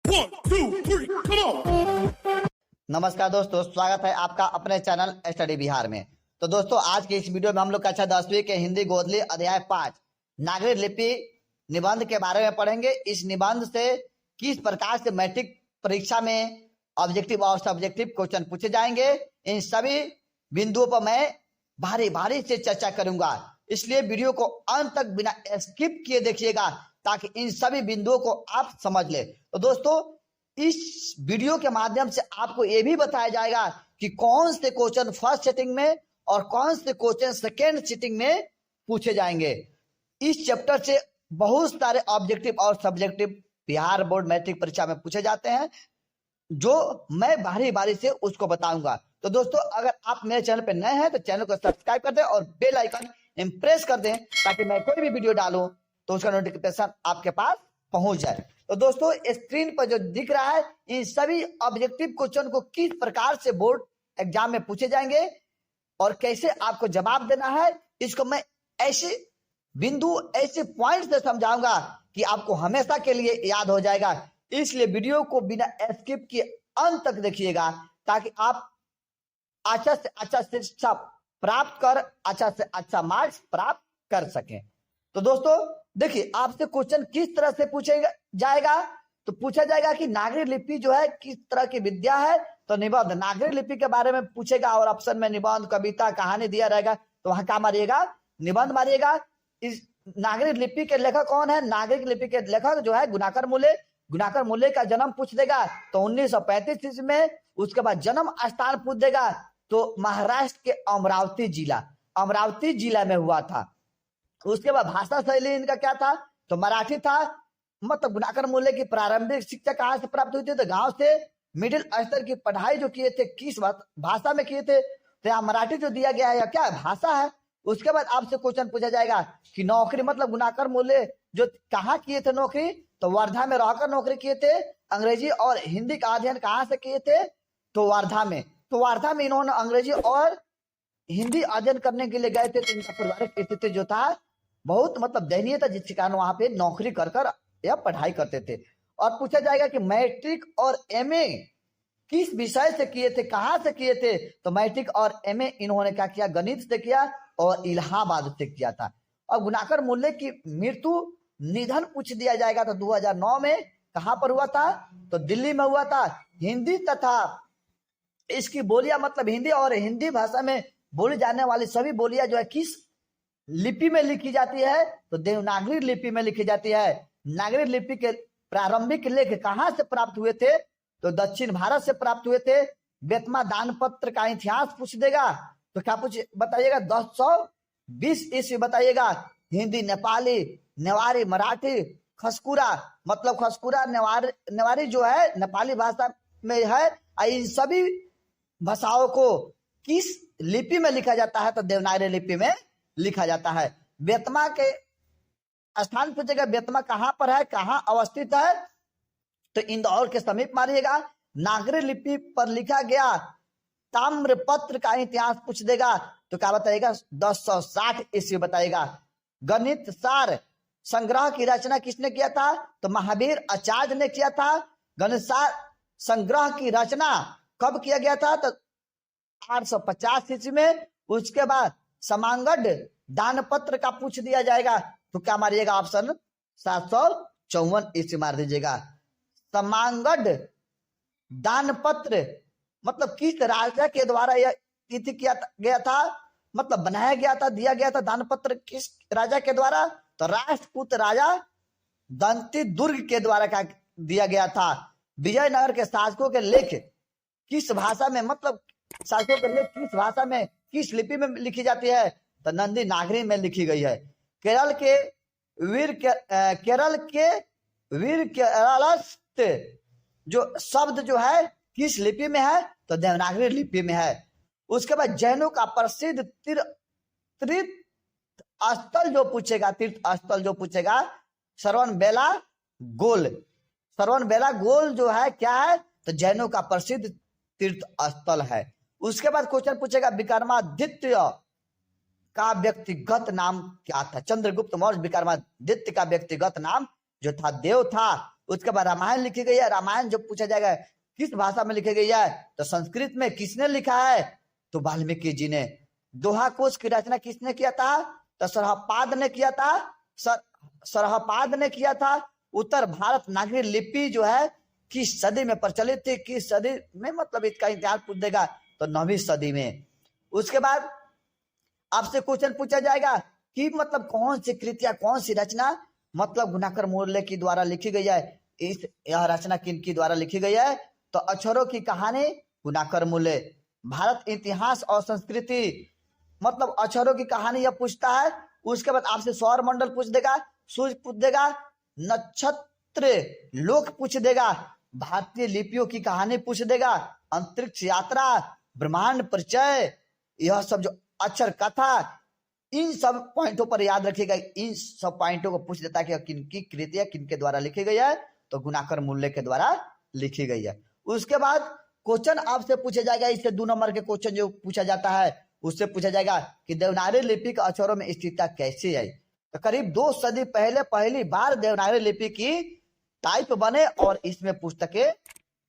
1, 2, 3, come on! नमस्कार दोस्तों, स्वागत है आपका अपने चैनल स्टडी बिहार में। तो दोस्तों, आज की इस वीडियो में हम लोग कक्षा 10वीं के हिंदी गोदली अध्याय 5 नागरिक लिपि निबंध के बारे में पढ़ेंगे। इस निबंध से किस प्रकार से मैट्रिक परीक्षा में ऑब्जेक्टिव और सब्जेक्टिव क्वेश्चन पूछे जाएंगे, इन सभी बिंदुओं पर मैं भारी भारी से चर्चा करूंगा। इसलिए वीडियो को अंत तक बिना स्किप किए देखिएगा ताकि इन सभी बिंदुओं को आप समझ ले। तो दोस्तों, इस वीडियो के माध्यम से आपको यह भी बताया जाएगा कि कौन से क्वेश्चन फर्स्ट सिटिंग में और कौन से क्वेश्चन सेकेंड सिटिंग में पूछे जाएंगे। इस चैप्टर से बहुत सारे ऑब्जेक्टिव और सब्जेक्टिव बिहार बोर्ड मैट्रिक परीक्षा में पूछे जाते हैं, जो मैं बारी बारी से उसको बताऊंगा। तो दोस्तों, अगर आप मेरे चैनल पर नए हैं तो चैनल को सब्सक्राइब कर दें और बेल आइकन प्रेस कर दें ताकि मैं कोई भी वीडियो डालूं तो उसका नोटिफिकेशन आपके पास पहुंच जाए। तो दोस्तों, स्क्रीन पर जो दिख रहा है, इन सभी ऑब्जेक्टिव क्वेश्चन को किस प्रकार से बोर्ड एग्जाम में पूछे जाएंगे और कैसे आपको जवाब देना है, इसको मैं ऐसे बिंदु ऐसे पॉइंट से समझाऊंगा कि आपको हमेशा के लिए याद हो जाएगा। इसलिए वीडियो को बिना स्किप किए अंत तक देखिएगा ताकि आप अच्छा से अच्छा शिक्षा प्राप्त कर अच्छा से अच्छा मार्क्स प्राप्त कर सकें। तो दोस्तों देखिए, आपसे क्वेश्चन किस तरह से पूछेगा जाएगा, तो पूछा जाएगा कि नागरिक लिपि जो है किस तरह की विद्या है। तो निबंध नागरिक लिपि के बारे में पूछेगा और ऑप्शन में निबंध, कविता, कहानी दिया रहेगा, तो वहां क्या मारिएगा, निबंध मारिएगा। इस नागरिक लिपि के लेखक कौन है, नागरिक लिपि के लेखक जो है गुणाकर मूले। गुणाकर मूले का जन्म पूछ देगा तो 1935 ईस्वी में। उसके बाद जन्म स्थान पूछ देगा तो महाराष्ट्र के अमरावती जिला में हुआ था। उसके बाद भाषा शैली इनका क्या था, तो मराठी था। मतलब गुणाकर मूल्य की प्रारंभिक शिक्षा कहाँ से प्राप्त हुई थी, तो गांव से। मिडिल स्तर की पढ़ाई जो किए थे किस भाषा में किए थे, तो यहाँ मराठी जो दिया गया है क्या भाषा है। उसके बाद आपसे क्वेश्चन पूछा जाएगा कि नौकरी, मतलब गुणाकर मूल्य जो कहाँ किए थे नौकरी, तो वर्धा में रहकर नौकरी किए थे। अंग्रेजी और हिंदी का अध्ययन कहाँ से किए थे, तो वर्धा में। तो वर्धा में इन्होंने अंग्रेजी और हिंदी अध्ययन करने के लिए गए थे। तो इनका पारिवारिक स्थिति जो था बहुत मतलब दयनीय था, जिसके कारण वहां पे नौकरी कर या पढ़ाई करते थे। और पूछा जाएगा कि मैट्रिक और एमए किस विषय से किए थे, कहां से किए थे, तो मैट्रिक और एमए इन्होंने क्या किया, गणित से किया और इलाहाबाद से किया था। और गुणाकर मूल्य की मृत्यु निधन पूछ दिया जाएगा तो 2009 में कहां पर हुआ था, तो दिल्ली में हुआ था। हिंदी तथा इसकी बोलियां, मतलब हिंदी और हिंदी भाषा में बोली जाने वाली सभी बोलियां जो है किस लिपि में लिखी जाती है, तो देवनागरी लिपि में लिखी जाती है। नागरिक लिपि के प्रारंभिक लेख कहां से प्राप्त हुए थे, तो दक्षिण भारत से प्राप्त हुए थे। बेतमा दान पत्र का इतिहास पूछ देगा तो क्या पूछ बताइएगा, 1020 ईस्वी बताइएगा। हिंदी, नेपाली, नेवारी, मराठी, खसकुरा, मतलब खसकुरा नेवारी जो है नेपाली भाषा में है। इन सभी भाषाओं को किस लिपि में लिखा जाता है, तो देवनागरी लिपि में लिखा जाता है। बेतमा के स्थान पूछेगा, बेतमा कहां पर है, कहां अवस्थित है, तो इंदौर के समीप मारिएगा। नागरिक लिपि पर लिखा गया ताम्रपत्र का इतिहास पूछ देगा तो क्या बताइएगा, 1060 ईस्वी बताइएगा। गणित सार संग्रह की रचना किसने किया था, तो महावीर आचार्य ने किया था। गणित सार संग्रह की रचना कब किया गया था, तो 850 ईस्वी में। उसके बाद समांगड दान पत्र का पूछ दिया जाएगा तो क्या मारिएगा, ऑप्शन 754 ईस्वी मार दीजिएगा। समांगड दान पत्र मतलब किस राजा के द्वारा यह तिथि किया गया था, मतलब बनाया गया था, दिया गया था दान पत्र किस राजा के द्वारा, तो राष्ट्रकूट राजा दंती दुर्ग के द्वारा का दिया गया था। विजयनगर के शासकों के लेख किस भाषा में, मतलब शासकों के लेख किस भाषा में, किस लिपि में लिखी जाती है, तो नंदी नागरी में लिखी गई है। केरल के वीर केरलस्थ जो शब्द जो है किस लिपि में है, तो देवनागरी लिपि में है। उसके बाद जैनों का प्रसिद्ध तीर्थ स्थल जो पूछेगा, श्रवण बेला गोल जो है क्या है, तो जैनों का प्रसिद्ध तीर्थ स्थल है। उसके बाद क्वेश्चन पूछेगा विक्रमादित्य का व्यक्तिगत नाम क्या था। चंद्रगुप्त मौर्य विक्रमादित्य का व्यक्तिगत नाम जो था देव था। उसके बाद रामायण लिखी गई है। रामायण जब पूछा जाएगा किस भाषा में लिखी गई है, तो संस्कृत में। किसने लिखा है, तो वाल्मीकि जी ने। दोहा कोश की रचना किसने किया था, तो सरहपाद ने किया था। सरहपाद ने किया था। उत्तर भारत नागरी लिपि जो है किस सदी में प्रचलित थी, किस सदी में, मतलब इसका इतिहास पूछ देगा तो 9वीं सदी में। उसके बाद आपसे क्वेश्चन पूछा जाएगा कि मतलब कौन सी कृतियां, कौन सी रचना मतलब गुणाकर मूल्य की द्वारा लिखी गई है। यह रचना किनकी द्वारा लिखी गई है, तो अक्षरों की कहानी गुणाकर मूल्य। भारत इतिहास और संस्कृति, मतलब अक्षरों की कहानी यह पूछता है। उसके बाद आपसे सौर मंडल पूछ देगा, सूर्य पूछ देगा, नक्षत्र लोक पूछ देगा, भारतीय लिपियों की कहानी पूछ देगा, अंतरिक्ष यात्रा, ब्रह्मांड परिचय, यह सब जो अक्षर कथा, इन सब पॉइंटों पर याद रखिएगा। इन सब पॉइंटों को पूछ देता है कि किनकी कृतियां किनके द्वारा लिखी गई है, तो गुणाकर मूल्य के द्वारा लिखी गई है। उसके बाद क्वेश्चन आपसे पूछा जाएगा, इससे 2 नंबर के क्वेश्चन जो पूछा जाता है उससे पूछा जाएगा कि देवनागरी लिपि के अक्षरों में स्थिरता कैसी है। तो करीब 2 सदी पहले पहली बार देवनागरी लिपि की टाइप बने और इसमें पुस्तकें,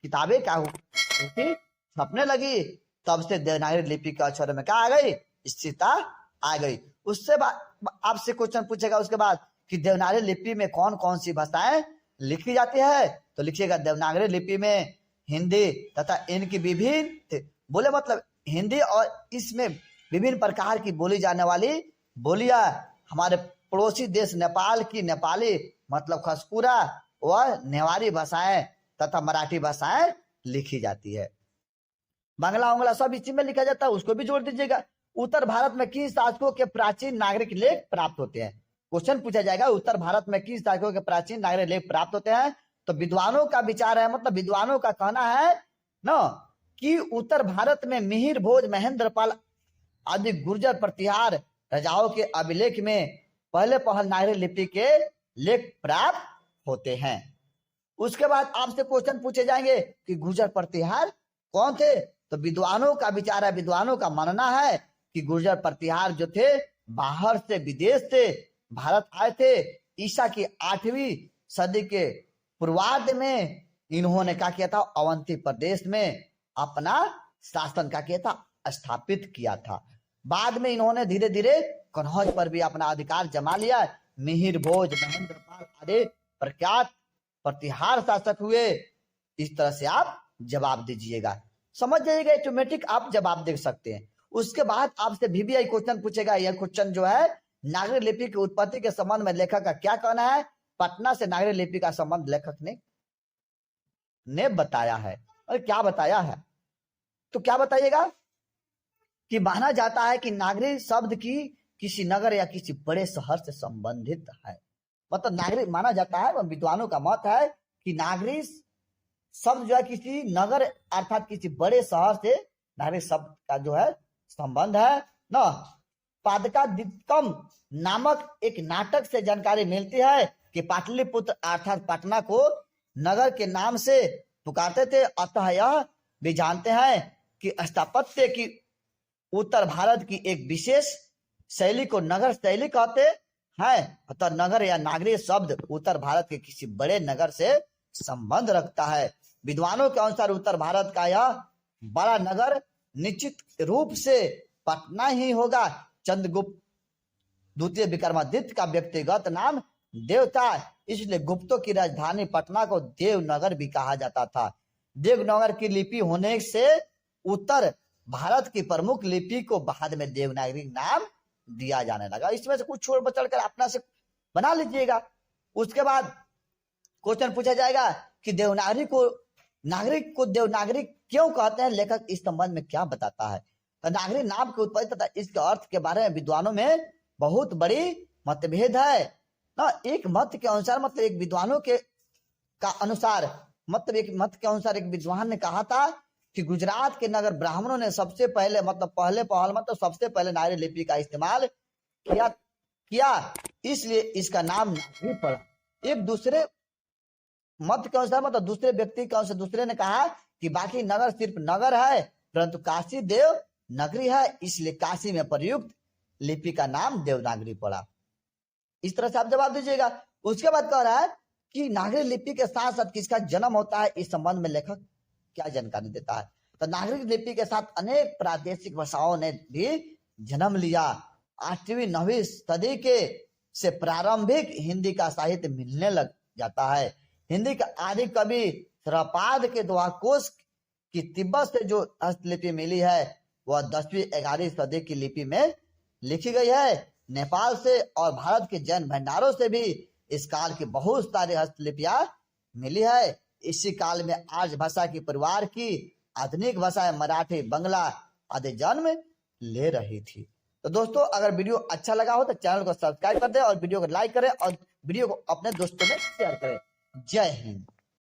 किताबें क्या छपने लगी, तब से देवनागरी लिपि के अक्षरों में क्या आ गई, स्थिरता आ गई। उससे बाद आपसे क्वेश्चन पूछेगा उसके बाद कि देवनागरी लिपि में कौन कौन सी भाषाएं लिखी जाती है, तो लिखिएगा देवनागरी लिपि में हिंदी तथा इनकी विभिन्न बोले, मतलब हिंदी और इसमें विभिन्न प्रकार की बोली जाने वाली बोलियां, हमारे पड़ोसी देश नेपाल की नेपाली मतलब खसपुरा व नेवारी भाषाएं तथा मराठी भाषाएं लिखी जाती है। बांग्ला उंगला सब इसी में लिखा जाता है, उसको भी जोड़ दीजिएगा। उत्तर भारत में किन शासकों के प्राचीन नागरिक लेख प्राप्त होते हैं। क्वेश्चन पूछा जाएगा उत्तर भारत में किन शासकों के प्राचीन नागरिक लेख प्राप्त होते हैं, तो विद्वानों का विचार है, मतलब विद्वानों का कहना है न कि उत्तर भारत में मिहिर भोज महेंद्रपाल आदि गुर्जर प्रतिहार राजाओं के अभिलेख में पहले पहल नागरिक लिपि के लेख प्राप्त होते हैं। उसके बाद आपसे क्वेश्चन पूछे जाएंगे कि गुर्जर प्रतिहार कौन थे, तो विद्वानों का विचार है, विद्वानों का मानना है कि गुर्जर प्रतिहार जो थे बाहर से, विदेश से भारत आए थे। ईसा की 8वीं सदी के पूर्वार्ध में इन्होंने क्या किया था, अवंती प्रदेश में अपना शासन का किया था, स्थापित किया था। बाद में इन्होंने धीरे धीरे कन्नौज पर भी अपना अधिकार जमा लिया। मिहिर भोज महेंद्रपाल आदि प्रख्यात प्रतिहार शासक हुए। इस तरह से आप जवाब दीजिएगा, समझ जाइएगा, ऑटोमेटिक आप जवाब दे सकते हैं। उसके बाद आपसे VBI क्वेश्चन पूछेगा। यह क्वेश्चन जो है नागरिक लिपि की उत्पत्ति के संबंध में लेखक का क्या कहना है। पटना से नागरिक लिपि का संबंध लेखक ने बताया है। और क्या बताया है, तो क्या बताइएगा कि माना जाता है कि नागरिक शब्द की किसी नगर या किसी बड़े शहर से संबंधित है। मतलब नागरिक माना जाता है, विद्वानों का मत है कि नागरिक शब्द जो है किसी नगर अर्थात किसी बड़े शहर से नागरिक शब्द का जो है संबंध है न। पादकादिकम नामक एक नाटक से जानकारी मिलती है कि पाटलिपुत्र अर्थात पटना को नगर के नाम से पुकारते थे। अतः यह भी जानते हैं कि स्थापत्य की उत्तर भारत की एक विशेष शैली को नगर शैली कहते हैं। अतः नगर या नागरिक शब्द उत्तर भारत के किसी बड़े नगर से संबंध रखता है। विद्वानों के अनुसार उत्तर भारत का यह बड़ा नगर निश्चित रूप से पटना ही होगा। चंद्रगुप्त द्वितीय विक्रमादित्य का व्यक्तिगत नाम देव था, इसलिए गुप्तों की राजधानी पटना को देवनगर भी कहा जाता था। देवनगर की लिपि होने से उत्तर भारत की प्रमुख लिपि को बाद में देवनागरी नाम दिया जाने लगा। इसमें से कुछ छोड़ बचड़ कर अपना से बना लीजिएगा। उसके बाद क्वेश्चन पूछा जाएगा कि देवनागरी को नागरिक को देवनागरी क्यों कहते हैं, लेखक इस संबंध में क्या बताता है। तो नागरिक नाम की उत्पत्ति तथा इसके अर्थ के बारे में विद्वानों में बहुत बड़ी मतभेद है ना। एक मत के अनुसार, मतलब एक विद्वानों के का अनुसार, मतलब एक मत के अनुसार एक विद्वान ने कहा था कि गुजरात के नगर ब्राह्मणों ने सबसे पहले, मतलब पहले पहल मतलब सबसे पहले नागरी लिपि का इस्तेमाल किया, इसलिए इसका नाम नागरी पड़ा। एक दूसरे मत के अनुसार, मतलब दूसरे व्यक्ति के अनुसार दूसरे ने कहा कि बाकी नगर सिर्फ नगर है, परंतु काशी देव नगरी है, इसलिए काशी में प्रयुक्त लिपि का नाम देवनागरी पड़ा। इस तरह से आप जवाब दीजिएगा। उसके बाद कह रहा है कि नागरिक लिपि के साथ साथ किसका जन्म होता है, इस संबंध में लेखक क्या जानकारी देता है। तो नागरिक लिपि के साथ अनेक प्रादेशिक भाषाओं ने भी जन्म लिया। 8वीं 9वीं सदी के से प्रारंभिक हिंदी का साहित्य मिलने लग जाता है। हिंदी का आदि कवि श्रीपाद के दोहाकोश की तिब्बत से जो हस्तलिपि मिली है वह 10वीं 11वीं सदी की लिपि में लिखी गई है। नेपाल से और भारत के जैन भंडारों से भी इस काल की बहुत सारी हस्तलिपियां मिली है। इसी काल में आर्य भाषा की परिवार की आधुनिक भाषाएं मराठी, बांग्ला आदि जन्म ले रही थी। तो दोस्तों, अगर वीडियो अच्छा लगा हो तो चैनल को सब्सक्राइब कर दें और वीडियो को लाइक करें और वीडियो को अपने दोस्तों में शेयर करें। जय हिंद।